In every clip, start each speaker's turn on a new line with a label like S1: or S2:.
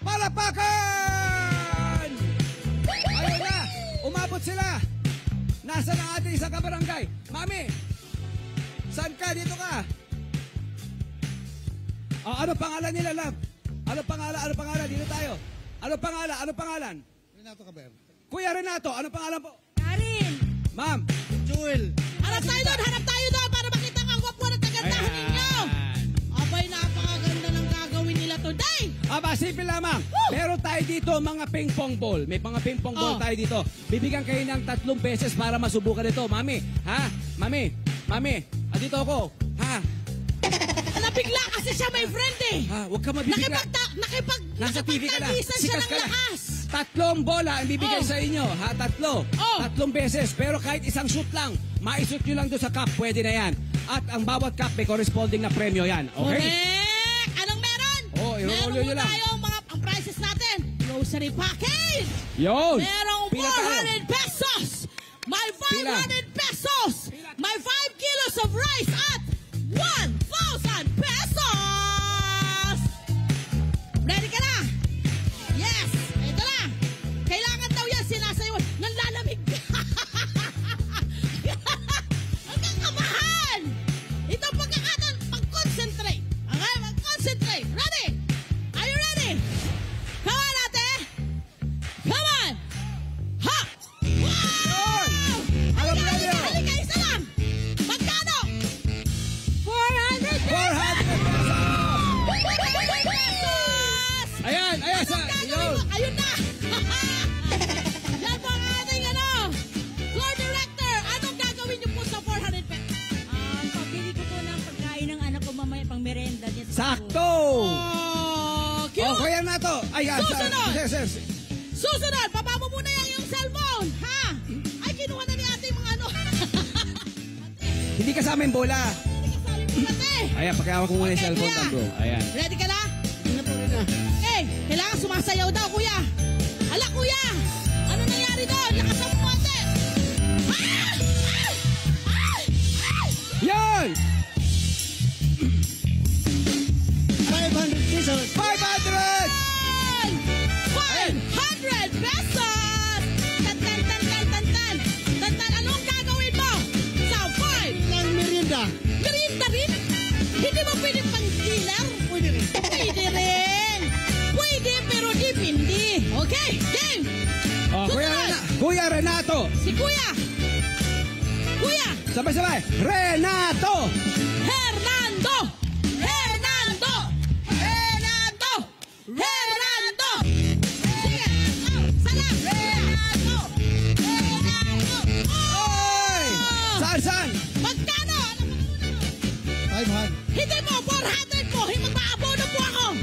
S1: Palapakan! Ayun na! Umabot sila! Nasaan ang ating isang kabarangay? Mami! Saan ka? Dito ka! Ano pangalan nila, love? Ano pangalan? Dito tayo. Ano pangalan?
S2: Renato Caber.
S1: Kuya Renato, ano pangalan po?
S3: Karin!
S1: Ma'am!
S2: Joel.
S3: Hanap tayo doon para makita ang gwapo at kagandahan ninyo! Abay, napakaganda ng gagawin nila today!
S1: Simple lamang. Meron tayo dito mga ping-pong ball. May mga ping-pong ball tayo dito. Bibigyan kayo ng 3 beses para masubukan ito. Mami, ha? Mami, andito ako. Ha?
S3: Nabigla kasi siya, my friend eh!
S1: Ha? Huwag ka mabibigla. Nasa TV ka na.
S3: Siya ng
S1: ka na.
S3: lakas!
S1: 3 bola ang bibigay sa inyo. Ha? 3. 3 beses. Pero kahit isang shoot lang, maishoot nyo lang doon sa cup, pwede na yan. At ang bawat cup may corresponding na premyo yan. Okay?
S3: Correct! Anong meron?
S1: Meron
S3: nyo lang. Tayong ang prizes natin. Grocery package!
S1: Yun!
S3: Merong 400 pesos! May 500 pesos! May 5 kilos of rice at 1,000 pesos! Ready ka na? Yes! Ito na! Kailangan daw yan sinasayaw. Nanlalamig ka! Ang kakabahan! Ito ang pagkakataon. Mag-concentrate. Okay? Mag-concentrate. Ready? Are you ready? Come on, ate! Come on! Ha! Wow! Halika, isa lang! Magkano? 400 pesos!
S1: Ayan!
S3: Ayun na! Yan po ang ating floor director. Anong gagawin niyo po sa 400 pesos?
S4: Pabili ko po ng pagkain ng anak ko mamaya pang merenda niya.
S1: Sakto!
S3: Cute!
S1: Kuya na to.
S3: Susunod!
S1: Yes.
S3: Susunod! Baba mo muna yung cellphone! Ha? Ay, kinuha na ni ate yung mga
S1: Hindi kasama yung bola.
S3: Hindi kasali mo ate!
S1: Ayan, pakiawa ko muna yung cellphone
S3: kuya.
S1: bro. Ayan.
S3: Ready ka na? Okay, kailangan sumasayaw daw, kuya. Hala, kuya! Ano nangyari doon? Lakasan mo ate!
S1: Yan!
S2: 500 pesos.
S1: 500!
S3: 500 pesos! Tan! Anong gagawin mo? Sa 5!
S2: Lang merienda.
S3: Merienda rin? Hindi mo pwede pang dealer?
S2: Pwede rin.
S3: Pwede rin! Pwede pero dipindi. Okay, game!
S1: Kuya Renato!
S3: Si Kuya! Kuya!
S1: Sabay-sabay! Renato!
S3: Hernando! Sige! Salam!
S1: Oy! Saan?
S3: Magkano?
S2: 500.
S3: Hindi mo! 400 po! Mag-maabono po ako!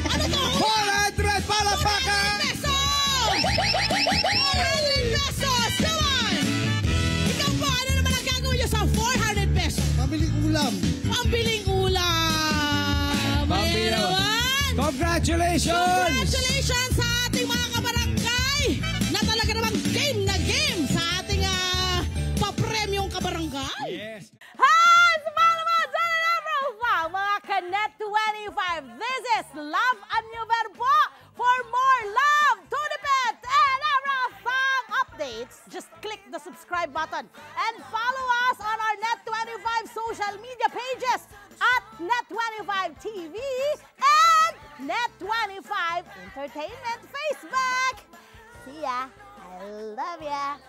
S3: Ano to?
S1: 400 palapakan!
S3: pesos! 400 pesos! Come on! Ikaw po, ano naman ang gagawin niyo sa 400 pesos?
S2: Pabiling ulam.
S3: Pambiling ulam!
S1: Pambiling ulam.
S3: Mayroon!
S1: Congratulations!
S3: Congratulations sa ating mga kabarangay na talaga namang game na game sa ating papremyong kabarangay.
S1: Yes!
S5: Hi! Salamat sa mga Kanet 25. This is Love and New Verbo. For more love, Tunipet, and Arafang updates, just click the subscribe button and follow us on our Net25 social media pages at Net25 TV and Net25 Entertainment Facebook. See ya. I love ya.